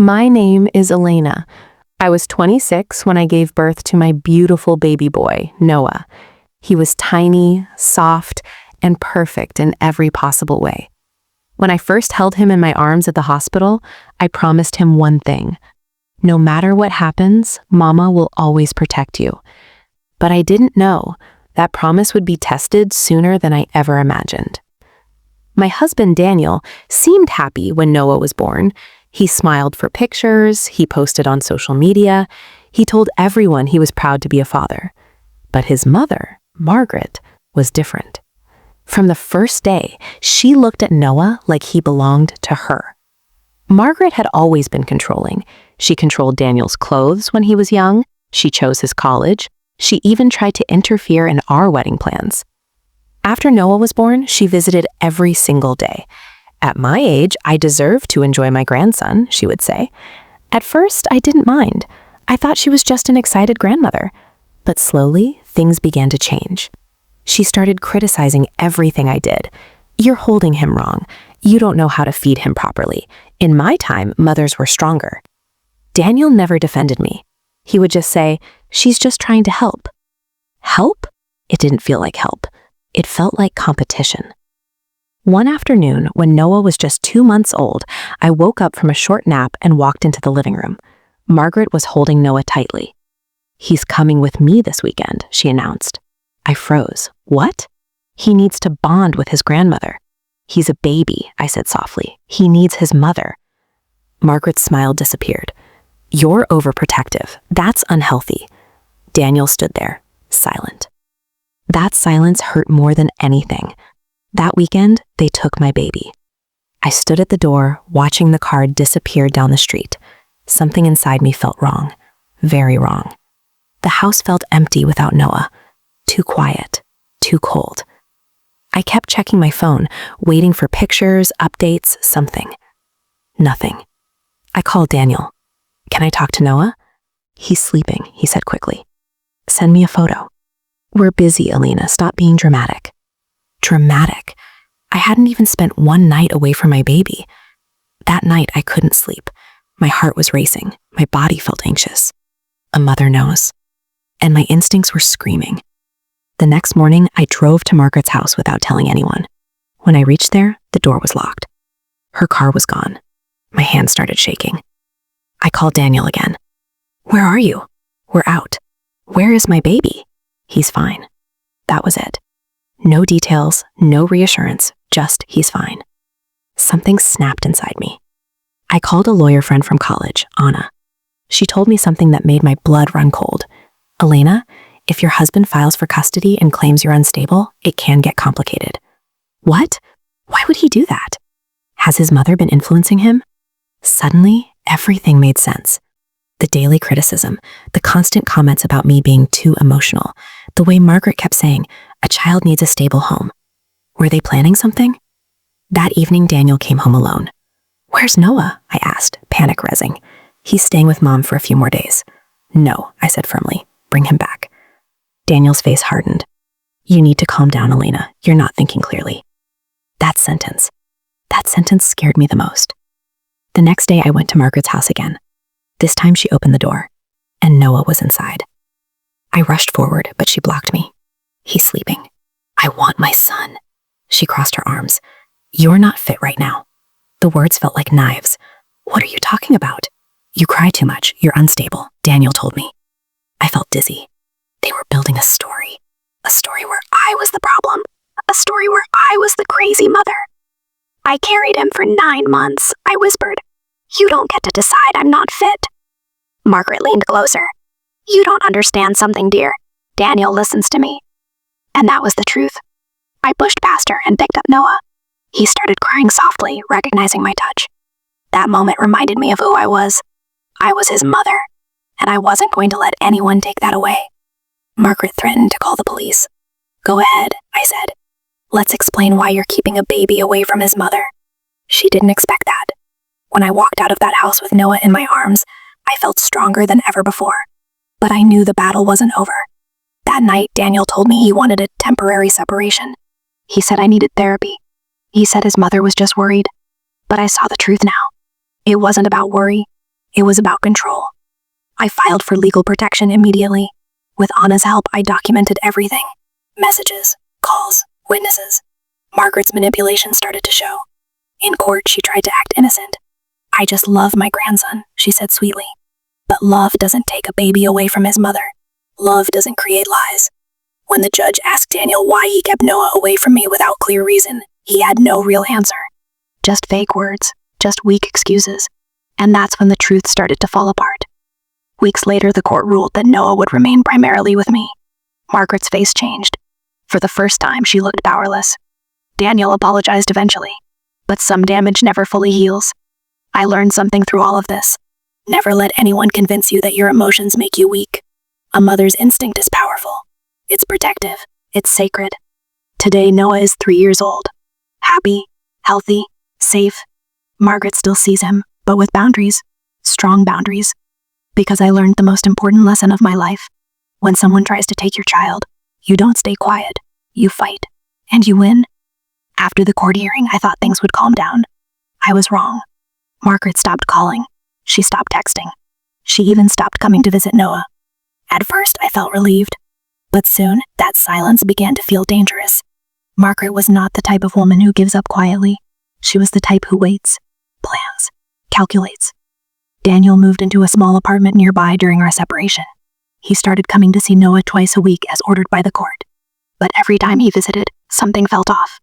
My name is Elena. I was 26 when I gave birth to my beautiful baby boy, Noah. He was tiny, soft, and perfect in every possible way. When I first held him in my arms at the hospital, I promised him one thing. No matter what happens, Mama will always protect you. But I didn't know that promise would be tested sooner than I ever imagined. My husband, Daniel, seemed happy when Noah was born. He smiled for pictures, he posted on social media, he told everyone he was proud to be a father. But his mother, Margaret, was different. From the first day, she looked at Noah like he belonged to her. Margaret had always been controlling. She controlled Daniel's clothes when he was young, she chose his college, she even tried to interfere in our wedding plans. After Noah was born, she visited every single day. At my age, I deserve to enjoy my grandson, she would say. At first, I didn't mind. I thought she was just an excited grandmother. But slowly, things began to change. She started criticizing everything I did. You're holding him wrong. You don't know how to feed him properly. In my time, mothers were stronger. Daniel never defended me. He would just say, "She's just trying to help." Help? It didn't feel like help. It felt like competition. One afternoon, when Noah was just 2 months old, I woke up from a short nap and walked into the living room. Margaret was holding Noah tightly. "He's coming with me this weekend," she announced. I froze. What? He needs to bond with his grandmother. "He's a baby," I said softly. "He needs his mother." Margaret's smile disappeared. "You're overprotective. That's unhealthy." Daniel stood there, silent. That silence hurt more than anything. That weekend, they took my baby. I stood at the door, watching the car disappear down the street. Something inside me felt wrong, very wrong. The house felt empty without Noah, too quiet, too cold. I kept checking my phone, waiting for pictures, updates, something. Nothing. I called Daniel. "Can I talk to Noah?" "He's sleeping," he said quickly. "Send me a photo." "We're busy, Elena. Stop being dramatic." Dramatic. I hadn't even spent one night away from my baby. That night, I couldn't sleep. My heart was racing. My body felt anxious. A mother knows. And my instincts were screaming. The next morning, I drove to Margaret's house without telling anyone. When I reached there, the door was locked. Her car was gone. My hands started shaking. I called Daniel again. "Where are you?" "We're out." "Where is my baby?" "He's fine." That was it. No details, no reassurance, just he's fine. Something snapped inside me. I called a lawyer friend from college, Anna. She told me something that made my blood run cold. "Elena, if your husband files for custody and claims you're unstable, it can get complicated." "What? Why would he do that? Has his mother been influencing him?" Suddenly, everything made sense. The daily criticism, the constant comments about me being too emotional, the way Margaret kept saying, "A child needs a stable home." Were they planning something? That evening, Daniel came home alone. "Where's Noah?" I asked, panic rising. "He's staying with Mom for a few more days." "No," I said firmly. "Bring him back." Daniel's face hardened. "You need to calm down, Elena. You're not thinking clearly." That sentence scared me the most. The next day, I went to Margaret's house again. This time she opened the door, and Noah was inside. I rushed forward, but she blocked me. "He's sleeping." "I want my son." She crossed her arms. "You're not fit right now." The words felt like knives. "What are you talking about?" "You cry too much. You're unstable," Daniel told me. I felt dizzy. They were building a story where I was the problem, a story where I was the crazy mother. "I carried him for 9 months, I whispered. "You don't get to decide I'm not fit." Margaret leaned closer. "You don't understand something, dear. Daniel listens to me." And that was the truth. I pushed past her and picked up Noah. He started crying softly, recognizing my touch. That moment reminded me of who I was. I was his mother, and I wasn't going to let anyone take that away. Margaret threatened to call the police. "Go ahead," I said. "Let's explain why you're keeping a baby away from his mother." She didn't expect that. When I walked out of that house with Noah in my arms, I felt stronger than ever before. But I knew the battle wasn't over. That night, Daniel told me he wanted a temporary separation. He said I needed therapy. He said his mother was just worried. But I saw the truth now. It wasn't about worry. It was about control. I filed for legal protection immediately. With Anna's help, I documented everything. Messages, calls, witnesses. Margaret's manipulation started to show. In court, she tried to act innocent. "I just love my grandson," she said sweetly. But love doesn't take a baby away from his mother. Love doesn't create lies. When the judge asked Daniel why he kept Noah away from me without clear reason, he had no real answer. Just fake words, just weak excuses. And that's when the truth started to fall apart. Weeks later, the court ruled that Noah would remain primarily with me. Margaret's face changed. For the first time, she looked powerless. Daniel apologized eventually, but some damage never fully heals. I learned something through all of this. Never let anyone convince you that your emotions make you weak. A mother's instinct is powerful. It's protective. It's sacred. Today, Noah is 3 years old. Happy, healthy, safe. Margaret still sees him, but with boundaries. Strong boundaries. Because I learned the most important lesson of my life. When someone tries to take your child, you don't stay quiet. You fight. And you win. After the court hearing, I thought things would calm down. I was wrong. Margaret stopped calling. She stopped texting. She even stopped coming to visit Noah. At first, I felt relieved. But soon, that silence began to feel dangerous. Margaret was not the type of woman who gives up quietly. She was the type who waits, plans, calculates. Daniel moved into a small apartment nearby during our separation. He started coming to see Noah twice a week as ordered by the court. But every time he visited, something felt off.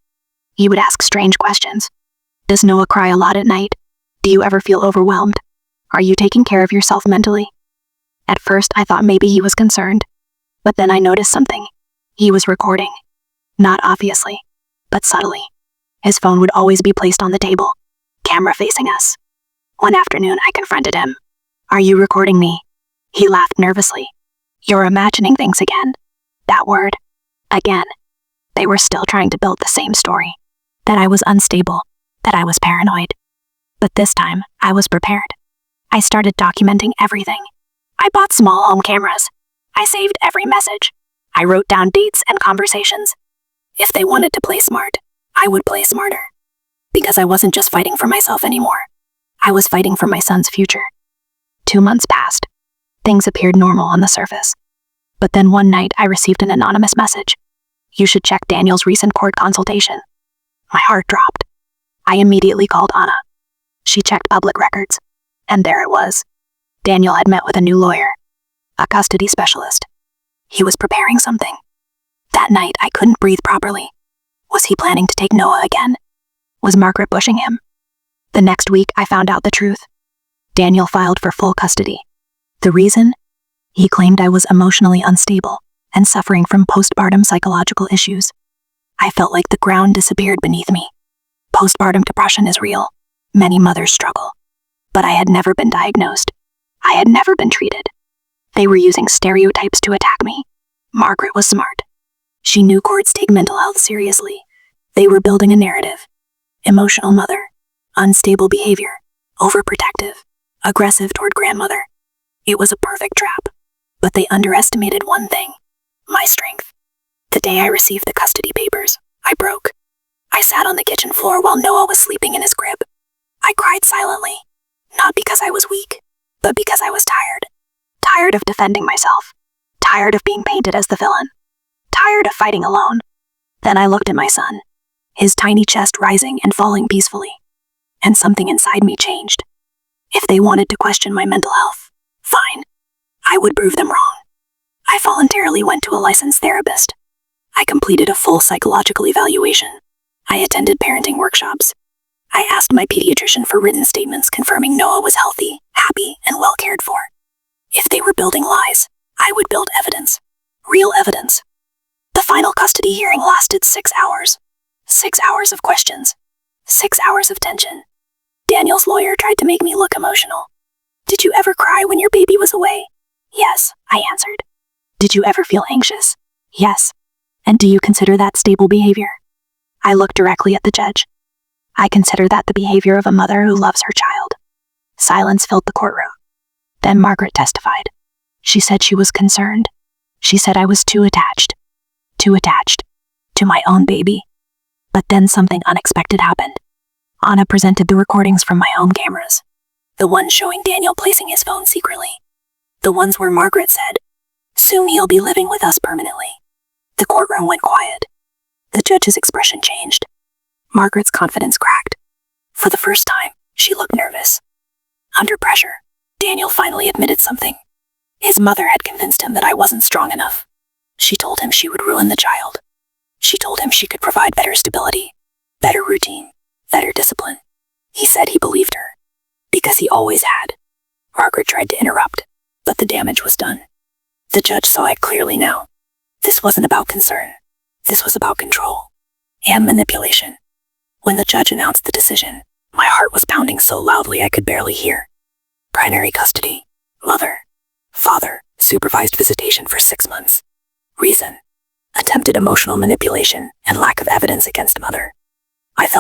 He would ask strange questions. Does Noah cry a lot at night? Do you ever feel overwhelmed? Are you taking care of yourself mentally? At first, I thought maybe he was concerned. But then I noticed something. He was recording. Not obviously, but subtly. His phone would always be placed on the table, camera facing us. One afternoon, I confronted him. "Are you recording me?" He laughed nervously. "You're imagining things again." That word. Again. They were still trying to build the same story. That I was unstable. That I was paranoid. But this time, I was prepared. I started documenting everything. I bought small home cameras. I saved every message. I wrote down dates and conversations. If they wanted to play smart, I would play smarter. Because I wasn't just fighting for myself anymore. I was fighting for my son's future. 2 months passed. Things appeared normal on the surface. But then one night I received an anonymous message. "You should check Daniel's recent court consultation." My heart dropped. I immediately called Anna. She checked public records. And there it was. Daniel had met with a new lawyer. A custody specialist. He was preparing something. That night I couldn't breathe properly. Was he planning to take Noah again? Was Margaret pushing him? The next week I found out the truth. Daniel filed for full custody. The reason? He claimed I was emotionally unstable and suffering from postpartum psychological issues. I felt like the ground disappeared beneath me. Postpartum depression is real. Many mothers struggle. But I had never been diagnosed. I had never been treated. They were using stereotypes to attack me. Margaret was smart. She knew courts take mental health seriously. They were building a narrative. Emotional mother. Unstable behavior. Overprotective. Aggressive toward grandmother. It was a perfect trap. But they underestimated one thing. My strength. The day I received the custody papers, I broke. I sat on the kitchen floor while Noah was sleeping in his crib. I cried silently. Not because I was weak, but because I was tired. Tired of defending myself. Tired of being painted as the villain. Tired of fighting alone. Then I looked at my son, his tiny chest rising and falling peacefully. And something inside me changed. If they wanted to question my mental health, fine. I would prove them wrong. I voluntarily went to a licensed therapist. I completed a full psychological evaluation. I attended parenting workshops. I asked my pediatrician for written statements confirming Noah was healthy, happy, and well cared for. If they were building lies, I would build evidence. Real evidence. The final custody hearing lasted 6 hours. 6 hours of questions. 6 hours of tension. Daniel's lawyer tried to make me look emotional. "Did you ever cry when your baby was away?" "Yes," I answered. "Did you ever feel anxious?" "Yes." "And do you consider that stable behavior?" I looked directly at the judge. I consider that the behavior of a mother who loves her child. Silence filled the courtroom. Then Margaret testified. She said she was concerned. She said I was too attached. Too attached. To my own baby. But then something unexpected happened. Anna presented the recordings from my home cameras. The ones showing Daniel placing his phone secretly. The ones where Margaret said, "Soon he'll be living with us permanently." The courtroom went quiet. The judge's expression changed. Margaret's confidence cracked. For the first time, she looked nervous. Under pressure, Daniel finally admitted something. His mother had convinced him that I wasn't strong enough. She told him she would ruin the child. She told him she could provide better stability, better routine, better discipline. He said he believed her, because he always had. Margaret tried to interrupt, but the damage was done. The judge saw it clearly now. This wasn't about concern. This was about control and manipulation. When the judge announced the decision, my heart was pounding so loudly I could barely hear. Primary custody, mother, father, supervised visitation for 6 months. Reason: attempted emotional manipulation and lack of evidence against mother. I felt